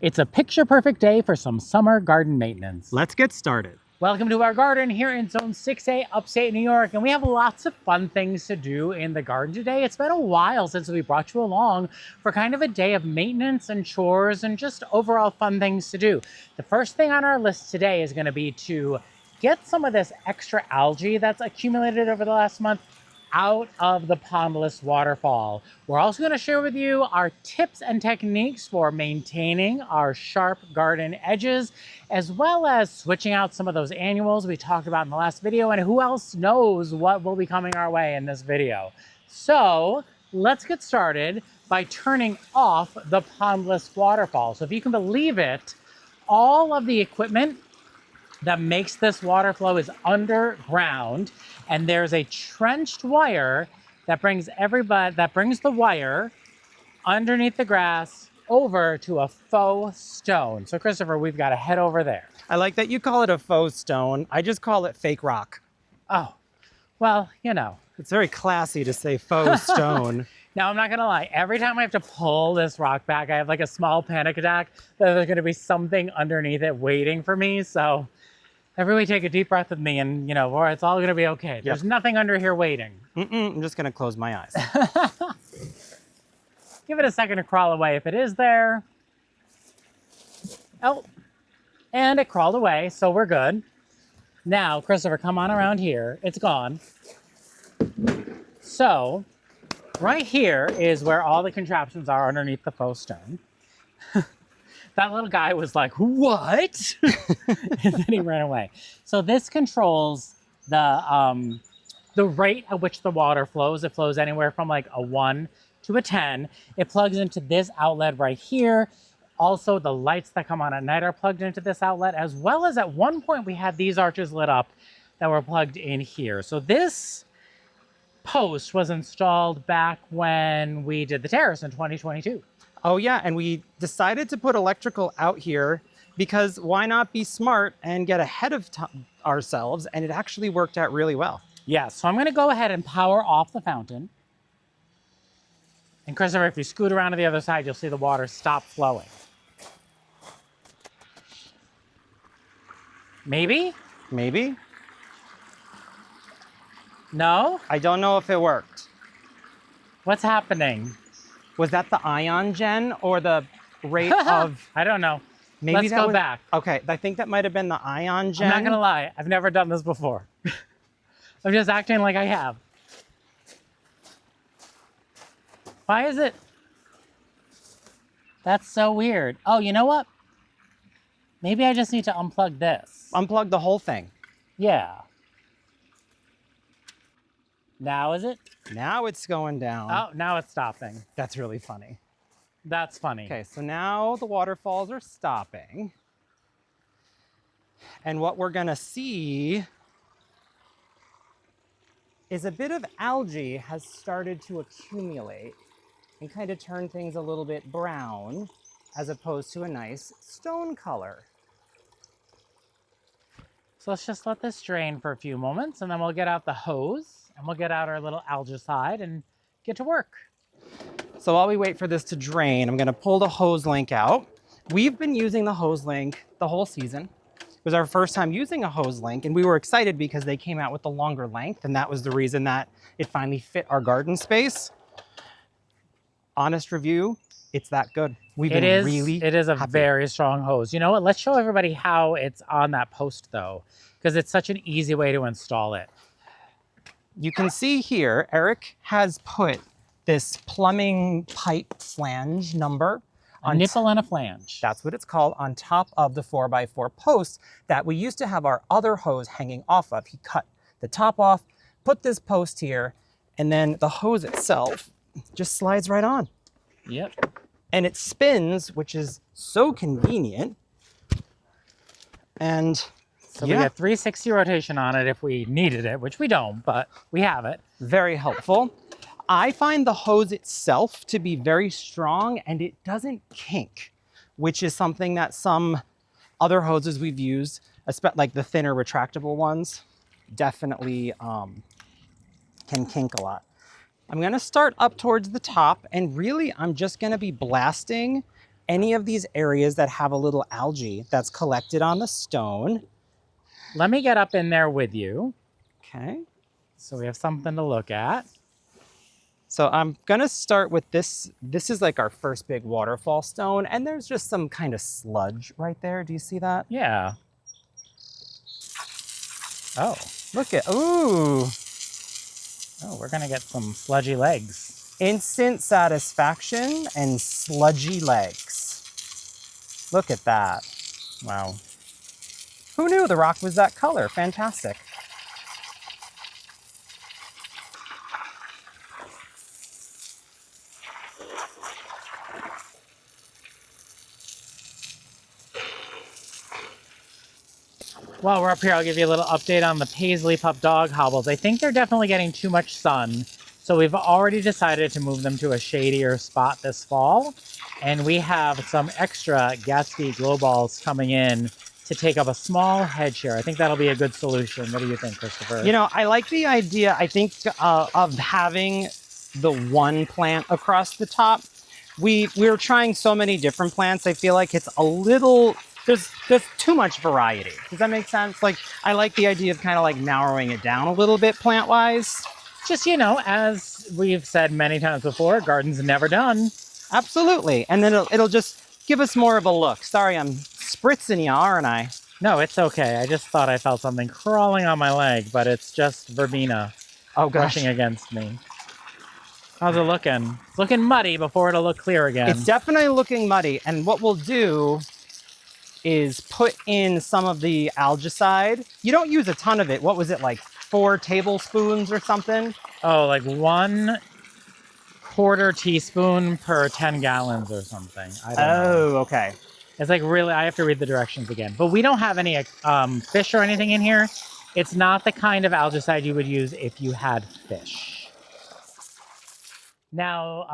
It's a picture-perfect day for some summer garden maintenance. Let's get started. Welcome to our garden here in Zone 6A, Upstate New York, and we have lots of fun things to do in the garden today. It's been a while since we brought you along for kind of a day of maintenance and chores and just overall fun things to do. The first thing on our list today is going to be to get some of this extra algae that's accumulated over the last month out of the pondless waterfall. We're also going to share with you our tips and techniques for maintaining our sharp garden edges, as well as switching out some of those annuals we talked about in the last video, and who else knows what will be coming our way in this video. So let's get started by turning off the pondless waterfall. So if you can believe it, all of the equipment that makes this water flow is underground, and there's a trenched wire that brings the wire underneath the grass over to a faux stone. So Christopher, we've got to head over there. I like that you call it a faux stone. I just call it fake rock. Oh, well, you know. It's very classy to say faux stone. Now, I'm not gonna lie, every time I have to pull this rock back, I have like a small panic attack that there's gonna be something underneath it waiting for me. So everybody take a deep breath with me and, you know, or it's all gonna be okay. There's nothing under here waiting. I'm just gonna close my eyes. Give it a second to crawl away if it is there. Oh, and it crawled away, so we're good. Now, Christopher, come on around here. It's gone. So, right here is where all the contraptions are underneath the faux stone. That little guy was like, what? And then he ran away. So this controls the rate at which the water flows. It flows anywhere from like a 1 to a 10. It plugs into this outlet right here. Also, the lights that come on at night are plugged into this outlet, as well as at one point we had these arches lit up that were plugged in here. So this post was installed back when we did the terrace in 2022. Oh yeah, and we decided to put electrical out here because why not be smart and get ahead of ourselves, and it actually worked out really well. Yeah, so I'm gonna go ahead and power off the fountain. And Christopher, if you scoot around to the other side, you'll see the water stop flowing. Maybe? Maybe? No? I don't know if it worked. What's happening? Was that the ion gen or the rate of... I don't know. Maybe Let's go back. Okay, I think that might have been the ion gen. I'm not gonna lie, I've never done this before. I'm just acting like I have. Why is it? That's so weird. Oh, you know what? Maybe I just need to unplug this. Unplug the whole thing. Yeah. Now is it? Now it's going down. Oh, now it's stopping. That's really funny. That's funny. Okay, so now the waterfalls are stopping. And what we're gonna see is a bit of algae has started to accumulate and kind of turn things a little bit brown as opposed to a nice stone color. So let's just let this drain for a few moments, and then we'll get out the hose and we'll get out our little algicide and get to work. So while we wait for this to drain, I'm gonna pull the HoseLink out. We've been using the HoseLink the whole season. It was our first time using a HoseLink, and we were excited because they came out with the longer length, and that was the reason that it finally fit our garden space. Honest review, it's that good. It is a very strong hose. You know what? Let's show everybody how it's on that post though, because it's such an easy way to install it. You can see here, Eric has put this plumbing pipe flange number. A nipple and a flange. That's what it's called, on top of the 4x4 post that we used to have our other hose hanging off of. He cut the top off, put this post here, and then the hose itself just slides right on. Yep. And it spins, which is so convenient. And so we got 360 rotation on it if we needed it, which we don't, but we have it. Very helpful. I find the hose itself to be very strong, and it doesn't kink, which is something that some other hoses we've used, like the thinner retractable ones, definitely can kink a lot. I'm gonna start up towards the top, and really I'm just gonna be blasting any of these areas that have a little algae that's collected on the stone. Let me get up in there with you. Okay. So we have something to look at. So I'm gonna start with this. This is like our first big waterfall stone, and there's just some kind of sludge right there. Do you see that? Yeah. Oh. Look at, ooh. Oh, we're gonna get some sludgy legs. Instant satisfaction and sludgy legs. Look at that. Wow. Who knew the rock was that color? Fantastic. While we're up here, I'll give you a little update on the Paisley Pup dog hobbles. I think they're definitely getting too much sun, so we've already decided to move them to a shadier spot this fall. And we have some extra Gatsby glow balls coming in to take up a small head share. I think that'll be a good solution. What do you think, Christopher? You know, I like the idea, I think, of having the one plant across the top. We're trying so many different plants. I feel like it's a little, there's too much variety. Does that make sense? Like, I like the idea of kind of like narrowing it down a little bit plant-wise. Just, you know, as we've said many times before, garden's never done. Absolutely. And then it'll just give us more of a look. Sorry, I'm spritzing you, aren't I? No, it's okay. I just thought I felt something crawling on my leg, but it's just verbena brushing against me. How's it looking? It's looking muddy before it'll look clear again. It's definitely looking muddy. And what we'll do is put in some of the algicide. You don't use a ton of it. What was it, like 4 tablespoons or something? Oh, like 1/4 teaspoon per 10 gallons or something. I don't know. Oh, okay. It's like really, I have to read the directions again. But we don't have any fish or anything in here. It's not the kind of algicide you would use if you had fish. Now,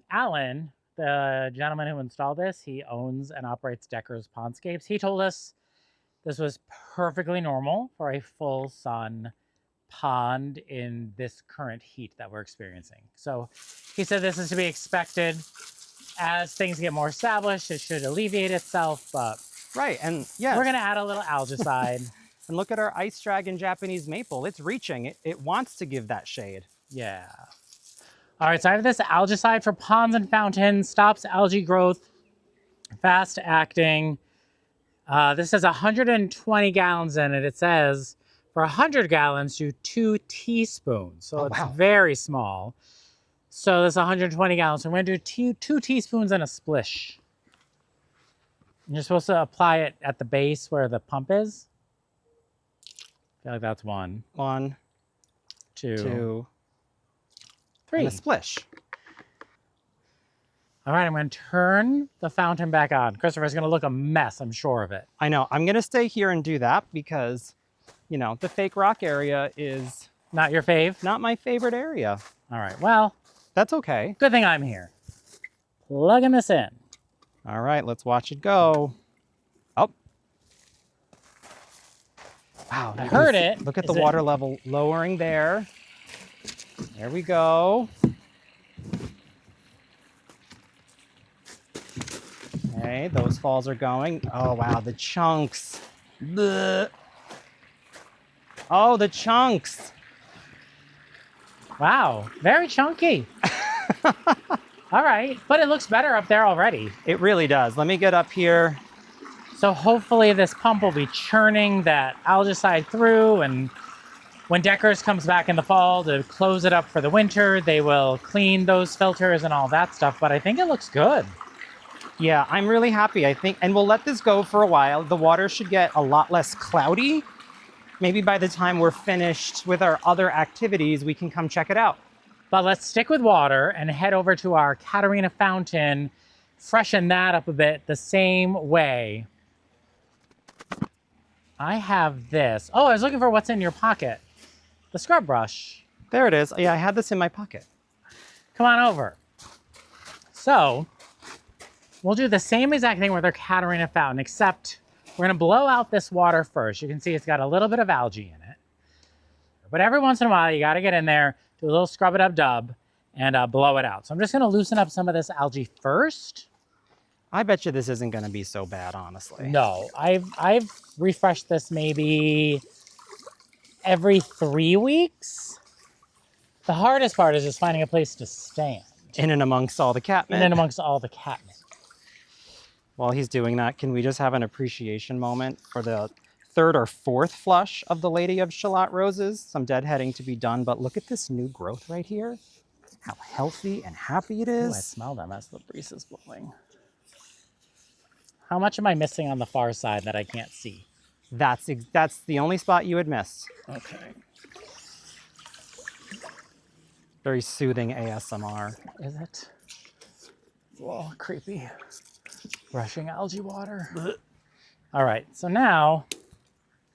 Alan, the gentleman who installed this, he owns and operates Decker's Pondscapes. He told us this was perfectly normal for a full sun pond in this current heat that we're experiencing. So he said this is to be expected. As things get more established, it should alleviate itself, but right, and yeah, we're gonna add a little algicide. And look at our ice dragon Japanese maple. It's reaching. It wants to give that shade. Yeah. All right, so I have this algicide for ponds and fountains, stops algae growth, fast acting. This has 120 gallons in it. It says for 100 gallons, do 2 teaspoons. So it's very small. So this is 120 gallons. So I'm going to do 2 teaspoons and a splish. And you're supposed to apply it at the base where the pump is. I feel like that's 1. 1, 2, 3. and a splish. All right, I'm going to turn the fountain back on. Christopher's going to look a mess, I'm sure of it. I know. I'm going to stay here and do that because, you know, the fake rock area is... Not your fave? Not my favorite area. All right, well... That's okay. Good thing I'm here. Plugging this in. All right, let's watch it go. Oh. Wow. I heard it. Look at the water level lowering there. There we go. Okay, those falls are going. Oh, wow, the chunks. Blech. Oh, the chunks. Wow, very chunky. All right, but it looks better up there already. It really does. Let me get up here. So hopefully this pump will be churning that algicide through, and when Decker's comes back in the fall to close it up for the winter, they will clean those filters and all that stuff, but I think it looks good. Yeah, I'm really happy, I think. And we'll let this go for a while. The water should get a lot less cloudy. Maybe by the time we're finished with our other activities, we can come check it out. But let's stick with water and head over to our Catarina fountain, freshen that up a bit the same way. I have this. Oh, I was looking for what's in your pocket. The scrub brush. There it is. Yeah, I had this in my pocket. Come on over. So, we'll do the same exact thing with our Catarina fountain, except we're gonna blow out this water first. You can see it's got a little bit of algae in it. But every once in a while, you gotta get in there, do a little scrub-it-up dub, and blow it out. So I'm just gonna loosen up some of this algae first. I bet you this isn't going to be so bad, honestly. No, I've refreshed this maybe every 3 weeks. The hardest part is just finding a place to stand. In and amongst all the catnip. In and amongst all the catnip. While he's doing that, can we just have an appreciation moment for the 3rd or 4th flush of the Lady of Shalott roses? Some deadheading to be done, but look at this new growth right here. How healthy and happy it Ooh, is. I smell them as the breeze is blowing. How much am I missing on the far side that I can't see? That's the only spot you had missed. Okay. Very soothing ASMR. Is it? It's a little creepy. Rushing algae water. All right, so now,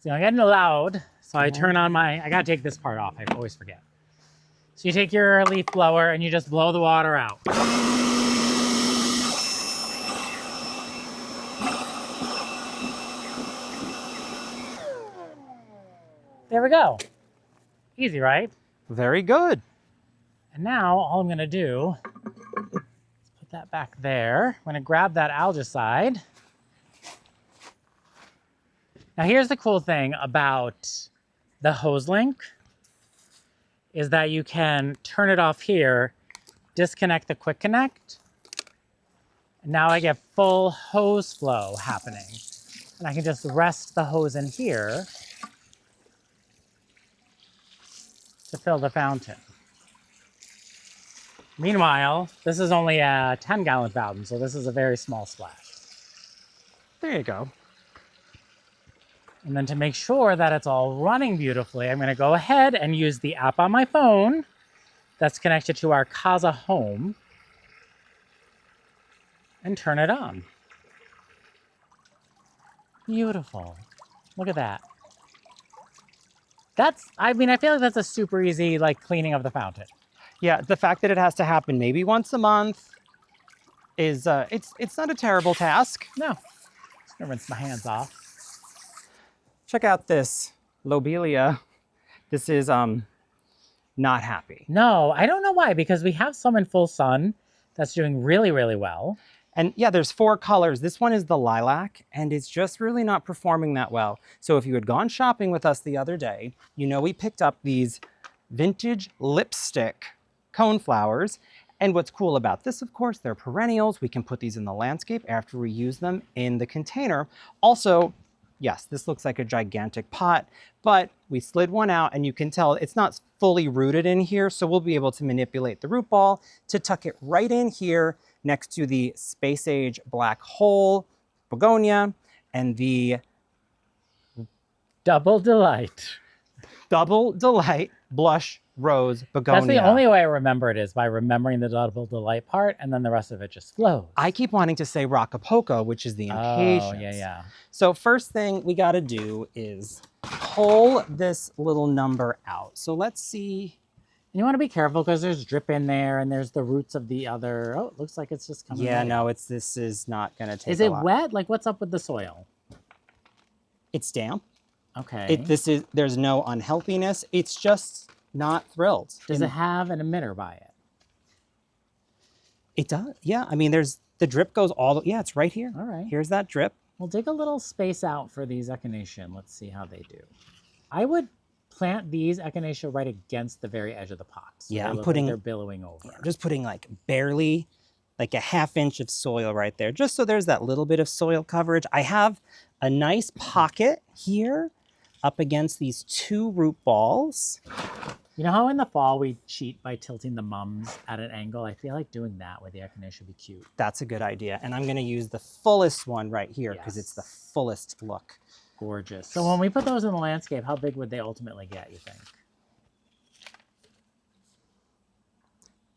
I'm getting loud, so I turn on I gotta take this part off, I always forget. So you take your leaf blower and you just blow the water out. There we go. Easy, right? Very good. And now all I'm gonna do is put that back there. I'm gonna grab that algicide. Now here's the cool thing about the HoseLink is that you can turn it off here, disconnect the quick connect, and now I get full hose flow happening. And I can just rest the hose in here to fill the fountain. Meanwhile, this is only a 10-gallon fountain, so this is a very small splash. There you go. And then to make sure that it's all running beautifully, I'm going to go ahead and use the app on my phone that's connected to our Casa home and turn it on. Beautiful. Look at that. I feel like that's a super easy cleaning of the fountain. Yeah, the fact that it has to happen maybe once a month is, it's not a terrible task. No. Just gonna rinse my hands off. Check out this lobelia. This is not happy. No, I don't know why, because we have some in full sun that's doing really, really well. And yeah, there's 4 colors. This one is the lilac, and it's just really not performing that well. So if you had gone shopping with us the other day, you know we picked up these vintage lipstick coneflowers. And what's cool about this, of course, they're perennials. We can put these in the landscape after we use them in the container. Also, yes, this looks like a gigantic pot, but we slid one out and you can tell it's not fully rooted in here. So we'll be able to manipulate the root ball to tuck it right in here next to the space age black hole begonia and the Double delight. double delight blush rose begonia. That's the only way I remember it is by remembering the double delight part, and then the rest of it just flows. I keep wanting to say Rocapoco, which is the impatience. Oh, yeah. So first thing we got to do is pull this little number out. So let's see. And you want to be careful because there's drip in there, and there's the roots of the other. Oh, it looks like it's just coming. Yeah, out. no, this is not going to take. Is it wet? What's up with the soil? It's damp. Okay. There's no unhealthiness. It's just not thrilled. Does it have an emitter by it? It does. Yeah. I mean, the drip goes yeah, it's right here. All right. Here's that drip. We'll dig a little space out for these echinacea. Let's see how they do. I would plant these echinacea right against the very edge of the pot. So Yeah, they're billowing over. I'm just putting barely a ½ inch of soil right there, just so there's that little bit of soil coverage. I have a nice pocket here up against these 2 root balls. You know how in the fall we cheat by tilting the mums at an angle? I feel like doing that with the echinacea would be cute. That's a good idea. And I'm going to use the fullest one right here because it's the fullest look. Gorgeous. So when we put those in the landscape, how big would they ultimately get, you think?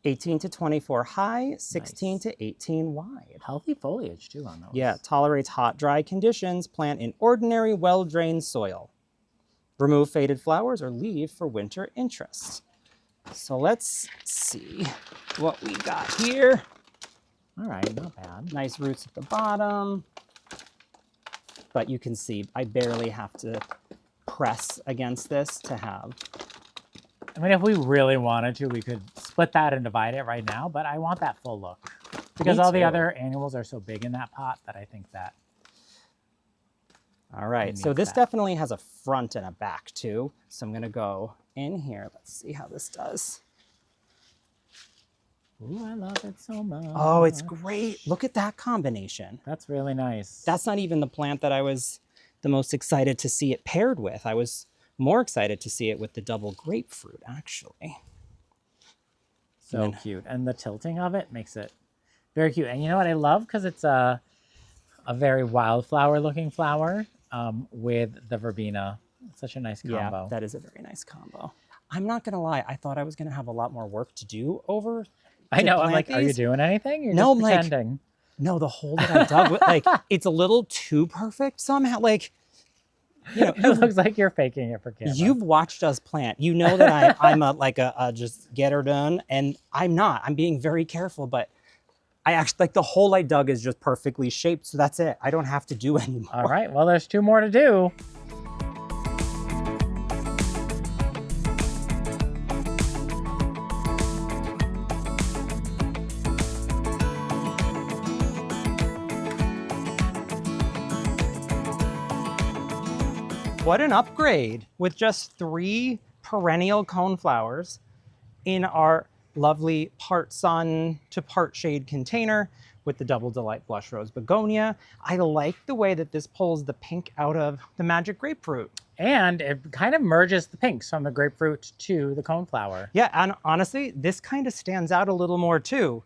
18 to 24 high, 16 to 18 wide. Healthy foliage too on those. Yeah, tolerates hot, dry conditions. Plant in ordinary, well-drained soil. Remove faded flowers or leave for winter interest. So let's see what we got here. All right, not bad. Nice roots at the bottom. But you can see I barely have to press against this to have. I mean, if we really wanted to, we could split that and divide it right now, but I want that full look. because all the too. other annuals are so big in that pot that I think that. All right, so this definitely has a front and a back too. So I'm gonna go in here. Let's see how this does. Ooh, I love it so much. Oh, it's great. Look at that combination. That's really nice. That's not even the plant that I was the most excited to see it paired with. I was more excited to see it with the double grapefruit, actually. So cute. And the tilting of it makes it very cute. And you know what I love? Because it's a very wildflower looking flower with the verbena. It's such a nice combo. Yeah, that is a very nice combo. I'm not going to lie. I thought I was going to have a lot more work to do over. I know. I'm like, are you doing anything? You're no, just pretending. No, the hole that I dug, like, it's a little too perfect somehow. Like, you know, it looks like you're faking it for camera. You've watched us plant. You know that I'm a just get her done, and I'm not. I'm being very careful, but I actually, like, the hole I dug is just perfectly shaped, so that's it. I don't have to do anymore. All right, well, there's 2 more to do. What an upgrade with just 3 perennial coneflowers in our lovely part sun to part shade container with the Double Delight Blush Rose Begonia. I like the way that this pulls the pink out of the magic grapefruit. And it kind of merges the pinks from the grapefruit to the coneflower. Yeah, and honestly, this kind of stands out a little more too.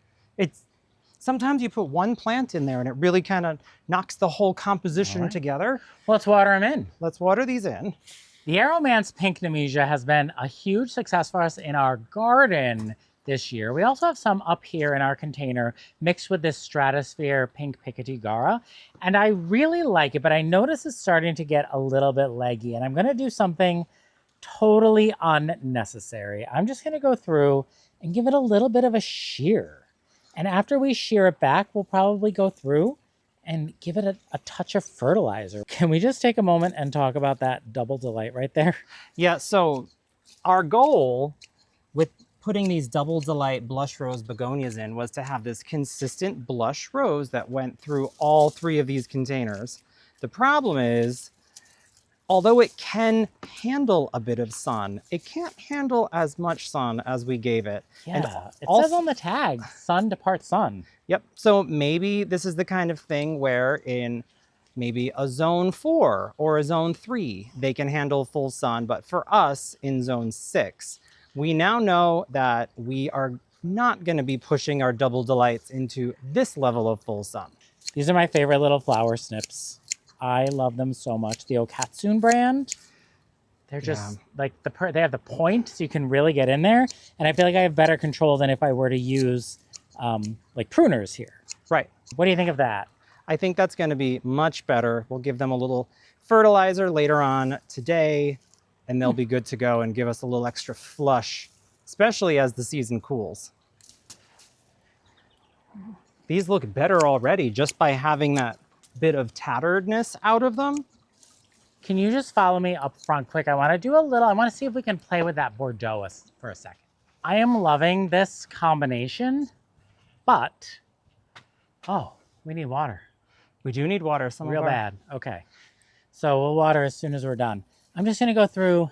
Sometimes you put one plant in there and it really kind of knocks the whole composition together. Let's water them in. Let's water these in. The Arrowman's Pink Nemesia has been a huge success for us in our garden this year. We also have some up here in our container mixed with this Stratosphere Pink Picketigara. And I really like it, but I notice it's starting to get a little bit leggy. And I'm going to do something totally unnecessary. I'm just going to go through and give it a little bit of a shear. And after we shear it back, we'll probably go through and give it a touch of fertilizer. Can we just take a moment and talk about that Double Delight right there? Yeah, so our goal with putting these Double Delight Blush Rose Begonias in was to have this consistent blush rose that went through all 3 of these containers. The problem is, although it can handle a bit of sun, it can't handle as much sun as we gave it. Yeah, and it says on the tag, sun to part sun. Yep, so maybe this is the kind of thing where in maybe a zone 4 or a zone 3, they can handle full sun. But for us in zone 6, we now know that we are not going to be pushing our Double Delights into this level of full sun. These are my favorite little flower snips. I love them so much. The Okatsune brand, they're just like they have the point, so you can really get in there. And I feel like I have better control than if I were to use like pruners here. Right. What do you think of that? I think that's going to be much better. We'll give them a little fertilizer later on today, and they'll be good to go and give us a little extra flush, especially as the season cools. These look better already just by having that bit of tatteredness out of them. Can you just follow me up front quick? I want to see if we can play with that Bordeaux for a second. I am loving this combination, but, oh, we need water. We do need water. Real bad. Okay. So we'll water as soon as we're done. I'm just going to go through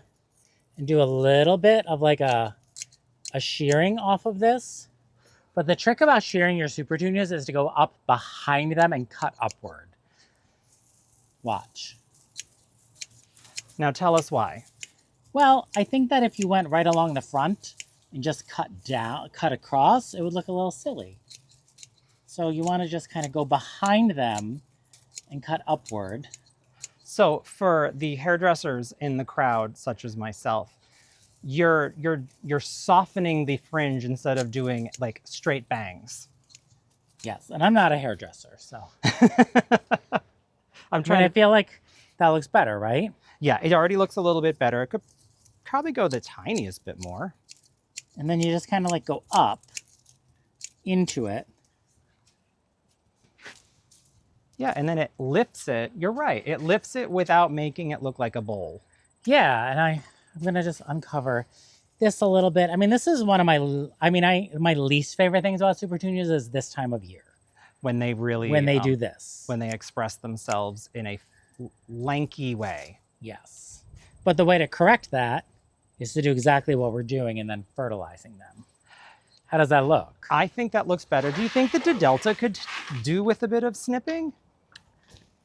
and do a little bit of like a shearing off of this. But the trick about shearing your Supertunias is to go up behind them and cut upward. Watch. Now tell us why. Well, I think that if you went right along the front and just cut across, it would look a little silly. So you want to just kind of go behind them and cut upward. So for the hairdressers in the crowd, such as myself, you're softening the fringe instead of doing like straight bangs. Yes, and I'm not a hairdresser, so I feel like that looks better, right? Yeah, it already looks a little bit better. It could probably go the tiniest bit more. And then you just kind of like go up into it. Yeah, and then it lifts it. You're right. It lifts it without making it look like a bowl. Yeah, and I'm going to just uncover this a little bit. I mean, this is one of my least favorite things about Supertunias is this time of year. when they really do this. when they express themselves in a lanky way. Yes. But the way to correct that is to do exactly what we're doing and then fertilizing them. How does that look? I think that looks better. Do you think that the Delta could do with a bit of snipping?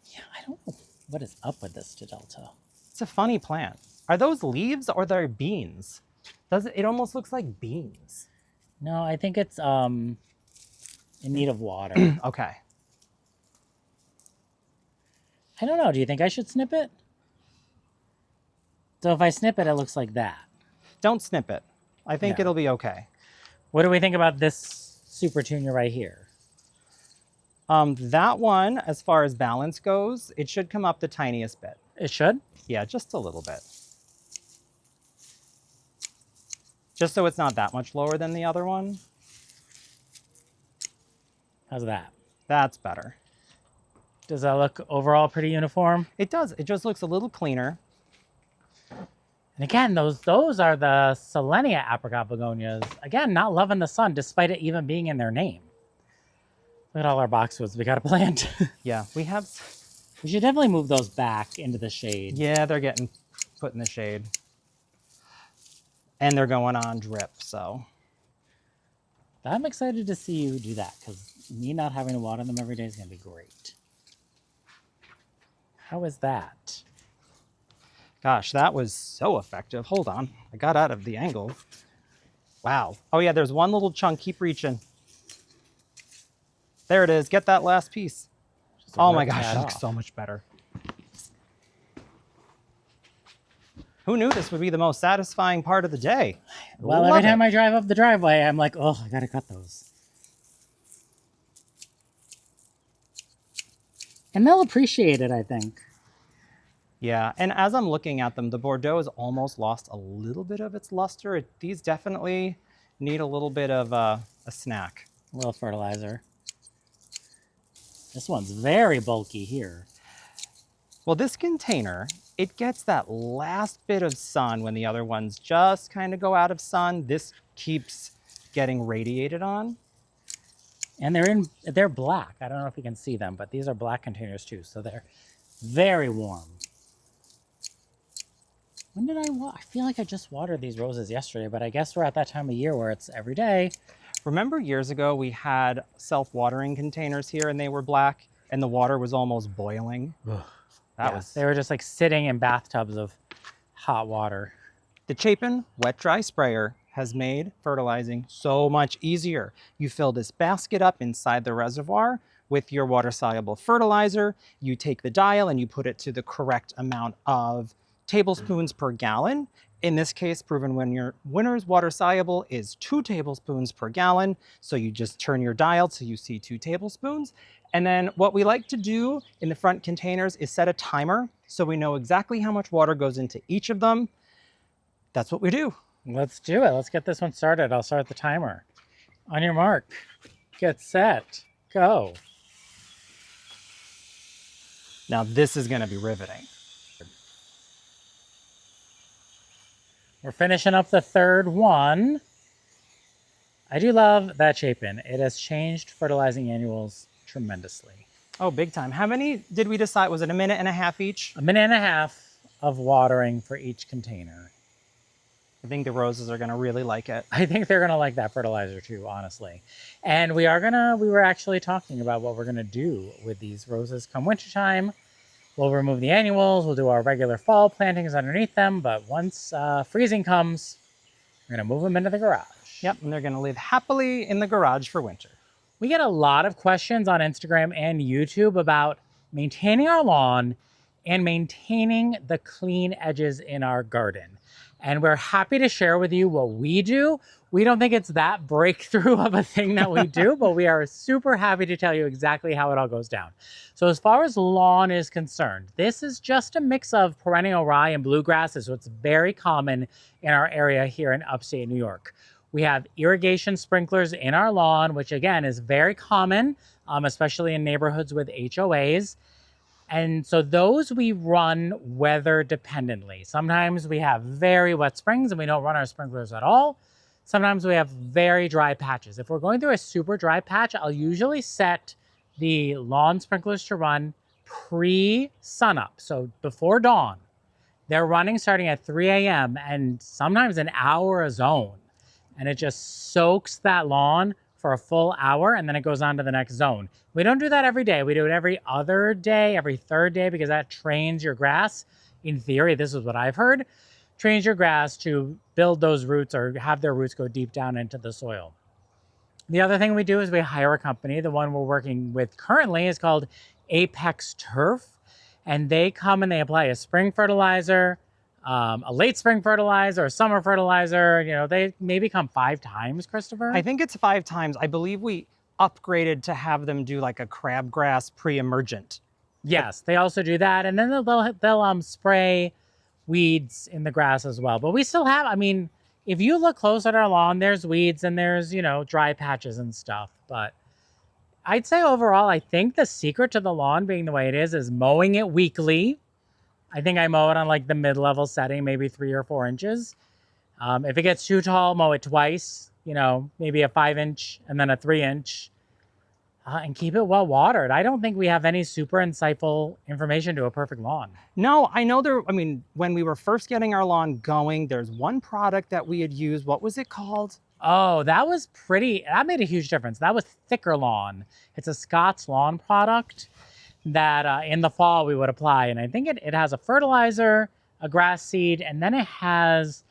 Yeah, I don't know what is up with this Delta. It's a funny plant. Are those leaves or they're beans? It almost looks like beans. No, I think it's in need of water. Okay. I don't know. Do you think I should snip it? So if I snip it, it looks like that. Don't snip it. I think it'll be okay. What do we think about this Supertunia right here? That one, as far as balance goes, it should come up the tiniest bit. It should? Yeah, just a little bit. Just so it's not that much lower than the other one. How's that? That's better. Does that look overall pretty uniform? It does. It just looks a little cleaner. And again, those are the Selenia apricot begonias. Again, not loving the sun, despite it even being in their name. Look at all our boxwoods we got to plant. Yeah, we have. We should definitely move those back into the shade. Yeah, they're getting put in the shade. And they're going on drip, so. I'm excited to see you do that, because me not having to water them every day is going to be great. How is that? Gosh, that was so effective. Hold on. I got out of the angle. Wow. Oh, yeah, there's one little chunk. Keep reaching. There it is. Get that last piece. Oh my gosh, it looks so much better. Who knew this would be the most satisfying part of the day? Well, every time I drive up the driveway, I'm like, oh, I got to cut those. And they'll appreciate it, I think. Yeah, and as I'm looking at them, the Bordeaux has almost lost a little bit of its luster. These definitely need a little bit of a snack. A little fertilizer. This one's very bulky here. Well, this container, it gets that last bit of sun when the other ones just kind of go out of sun. This keeps getting radiated on. And they're black. I don't know if you can see them, but these are black containers too, so they're very warm. When did I feel like I just watered these roses yesterday, but I guess we're at that time of year where it's every day. Remember years ago we had self-watering containers here and they were black and the water was almost boiling? They were just like sitting in bathtubs of hot water. The Chapin Wet Dry Sprayer has made fertilizing so much easier. You fill this basket up inside the reservoir with your water-soluble fertilizer. You take the dial and you put it to the correct amount of tablespoons per gallon. In this case, proven when your winner's water soluble is 2 tablespoons per gallon. So you just turn your dial till you see 2 tablespoons. And then what we like to do in the front containers is set a timer so we know exactly how much water goes into each of them. That's what we do. Let's do it. Let's get this one started. I'll start the timer. On your mark, get set, go. Now this is going to be riveting. We're finishing up the third one. I do love that Chapin. It has changed fertilizing annuals tremendously. Oh, big time. How many did we decide? Was it 1.5 minutes each? 1.5 minutes of watering for each container. I think the roses are going to really like it. I think they're going to like that fertilizer too, honestly. And we were actually talking about what we're going to do with these roses come wintertime. We'll remove the annuals. We'll do our regular fall plantings underneath them. But once freezing comes, we're going to move them into the garage. Yep, and they're going to live happily in the garage for winter. We get a lot of questions on Instagram and YouTube about maintaining our lawn and maintaining the clean edges in our garden. And we're happy to share with you what we do. We don't think it's that breakthrough of a thing that we do, but we are super happy to tell you exactly how it all goes down. So as far as lawn is concerned, this is just a mix of perennial rye and bluegrasses, so it's very common in our area here in upstate New York. We have irrigation sprinklers in our lawn, which again is very common, especially in neighborhoods with HOAs. And so those we run weather dependently. Sometimes we have very wet springs and we don't run our sprinklers at all. Sometimes we have very dry patches. If we're going through a super dry patch, I'll usually set the lawn sprinklers to run pre-sunup, so before dawn. They're running starting at 3 a.m. and sometimes an hour a zone. And it just soaks that lawn for a full hour and then it goes on to the next zone. We don't do that every day. We do it every other day, every third day, because that trains your grass. In theory, this is what I've heard, trains your grass to build those roots or have their roots go deep down into the soil. The other thing we do is we hire a company. The one we're working with currently is called Apex Turf. And they come and they apply a spring fertilizer, a late spring fertilizer, a summer fertilizer. You know, they maybe come 5 times, Christopher. I think it's 5 times. I believe we upgraded to have them do like a crabgrass pre-emergent. Yes, they also do that. And then they'll spray weeds in the grass as well. But we still have, I mean, if you look close at our lawn, there's weeds and there's, you know, dry patches and stuff. But I'd say overall, I think the secret to the lawn being the way it is mowing it weekly. I think I mow it on like the mid-level setting, maybe 3 or 4 inches. If it gets too tall, mow it twice, you know, maybe a 5-inch and then a 3-inch, and keep it well watered. I don't think we have any super insightful information to a perfect lawn. No, I know I mean, when we were first getting our lawn going, there's one product that we had used. What was it called? Oh, that made a huge difference. That was Thicker Lawn. It's a Scott's Lawn product that in the fall we would apply. And I think it has a fertilizer, a grass seed, and then it has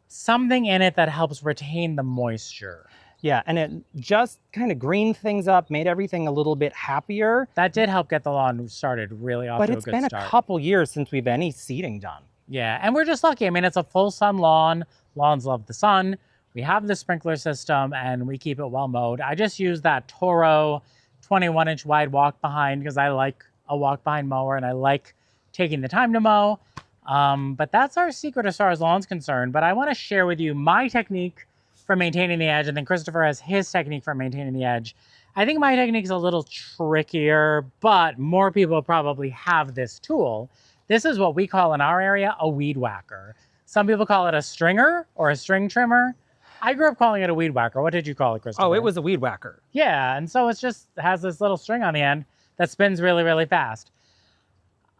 something in it that helps retain the moisture. Yeah, and it just kind of greened things up, made everything a little bit happier. That did help get the lawn started really off to a good start. But it's been a couple years since we've any seeding done. Yeah, and we're just lucky. I mean, it's a full sun lawn. Lawns love the sun. We have the sprinkler system and we keep it well mowed. I just use that Toro 21-inch wide walk behind because I like a walk behind mower and I like taking the time to mow. But that's our secret as far as lawn's concerned. But I want to share with you my technique for maintaining the edge, and then Christopher has his technique for maintaining the edge. I think my technique is a little trickier, but more people probably have this tool. This is what we call in our area a weed whacker. Some people call it a stringer or a string trimmer. I grew up calling it a weed whacker. What did you call it, Christopher? Oh, it was a weed whacker. Yeah, and so it has this little string on the end that spins really, really fast.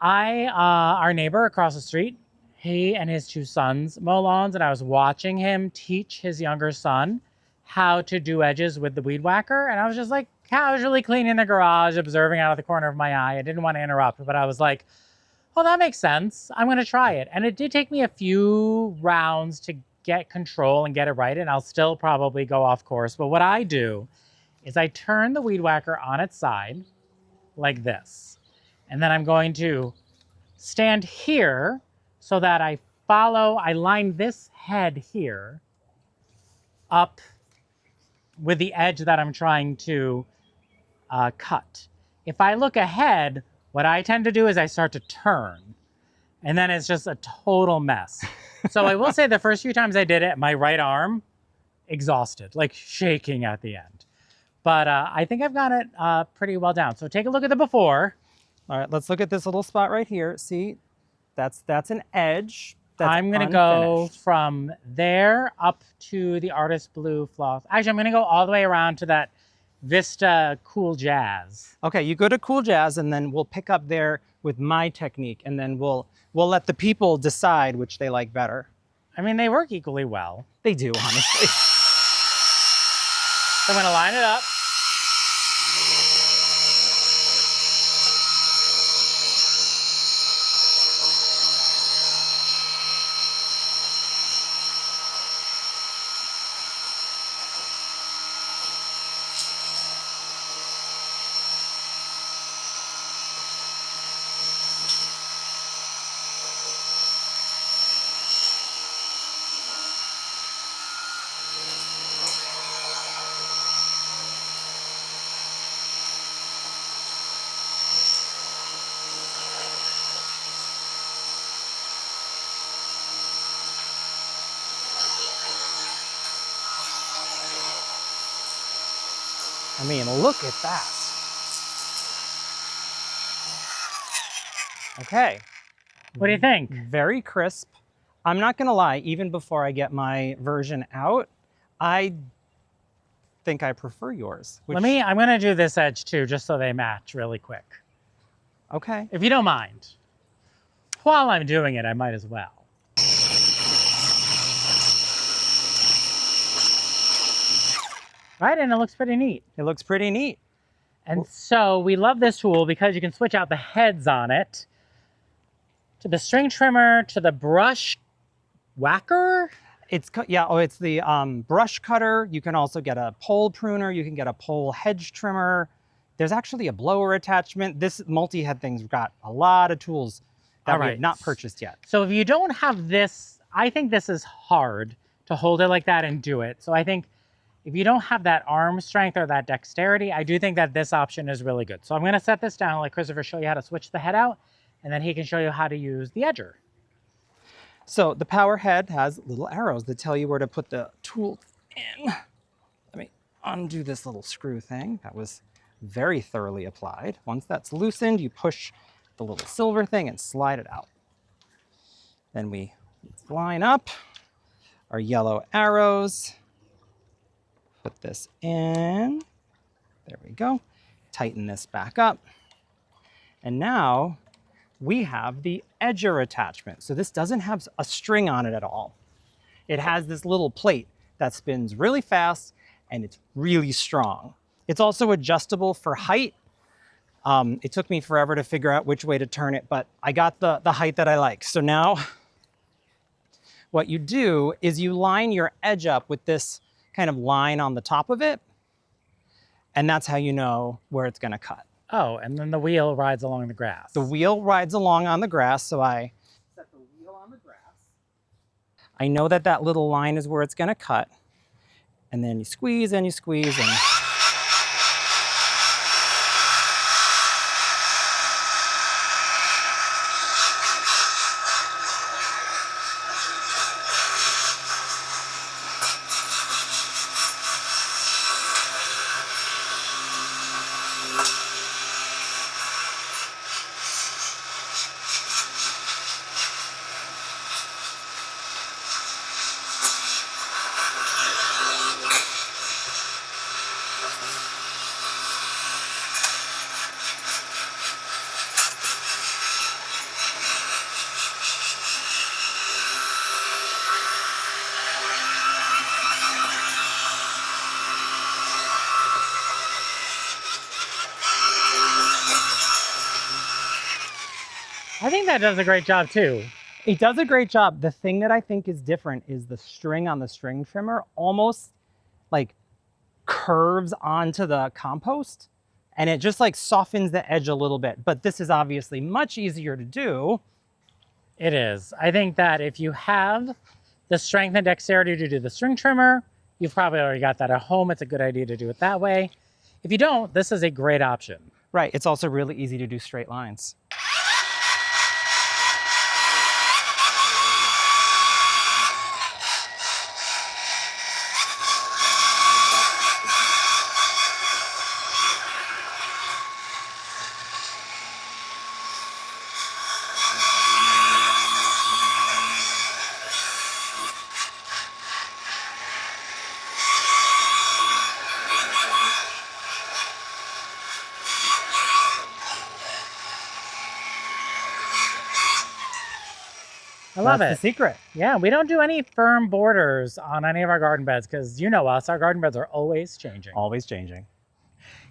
Our neighbor across the street, he and his 2 sons mow lawns, and I was watching him teach his younger son how to do edges with the weed whacker. And I was just like casually cleaning the garage, observing out of the corner of my eye. I didn't want to interrupt, but I was like, oh, that makes sense. I'm going to try it. And it did take me a few rounds to get control and get it right. And I'll still probably go off course. But what I do is I turn the weed whacker on its side like this. And then I'm going to stand here so that I line this head here up with the edge that I'm trying to cut. If I look ahead, what I tend to do is I start to turn, and then it's just a total mess. So I will say the first few times I did it, my right arm, exhausted, like shaking at the end. But I think I've got it pretty well down. So take a look at the before. All right, let's look at this little spot right here. See, that's an edge. That's I'm going to go from there up to the Artist Blue floss. Actually, I'm going to go all the way around to that Vista Cool Jazz. Okay, you go to Cool Jazz, and then we'll pick up there with my technique, and then we'll let the people decide which they like better. I mean, they work equally well. They do, honestly. So I'm going to line it up. I mean, look at that. Okay. What do you think? Very crisp. I'm not gonna lie, even before I get my version out, I think I prefer yours. I'm gonna do this edge too, just so they match really quick. Okay. If you don't mind. While I'm doing it, I might as well. Right, and it looks pretty neat. It looks pretty neat. And so we love this tool because you can switch out the heads on it to the string trimmer, to the brush whacker. It's the brush cutter. You can also get a pole pruner. You can get a pole hedge trimmer. There's actually a blower attachment. This multi-head thing's got a lot of tools that we have not purchased yet. So if you don't have this, I think this is hard to hold it like that and do it. So I think if you don't have that arm strength or that dexterity, I do think that this option is really good. So I'm gonna set this down, let Christopher show you how to switch the head out, and then he can show you how to use the edger. So the power head has little arrows that tell you where to put the tool in. Let me undo this little screw thing. That was very thoroughly applied. Once that's loosened, you push the little silver thing and slide it out. Then we line up our yellow arrows. Put this in. There we go. Tighten this back up. And now we have the edger attachment. So this doesn't have a string on it at all. It has this little plate that spins really fast and it's really strong. It's also adjustable for height. It took me forever to figure out which way to turn it, but I got the height that I like. So now what you do is you line your edge up with this kind of line on the top of it, and that's how you know where it's gonna cut. Oh, and then the wheel rides along the grass. The wheel rides along on the grass, so I set the wheel on the grass. I know that that little line is where it's gonna cut, and then you squeeze and you squeeze and I think that does a great job too. it does a great job. The thing that I think is different is the string on the string trimmer almost like curves onto the compost and it just like softens the edge a little bit. But this is obviously much easier to do. It is. I think that if you have the strength and dexterity to do the string trimmer, you've probably already got that at home. It's a good idea to do it that way. If you don't, this is a great option. Right, it's also really easy to do straight lines. I love That's it. the secret. Yeah, we don't do any firm borders on any of our garden beds because you know us, our garden beds are always changing. Always changing.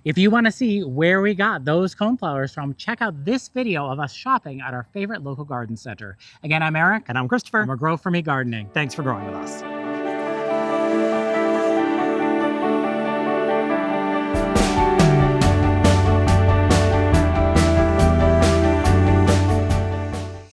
If you want to see where we got those coneflowers from, check out this video of us shopping at our favorite local garden center. Again, I'm Eric. And I'm Christopher. And we're Grow For Me Gardening. Thanks for growing with us.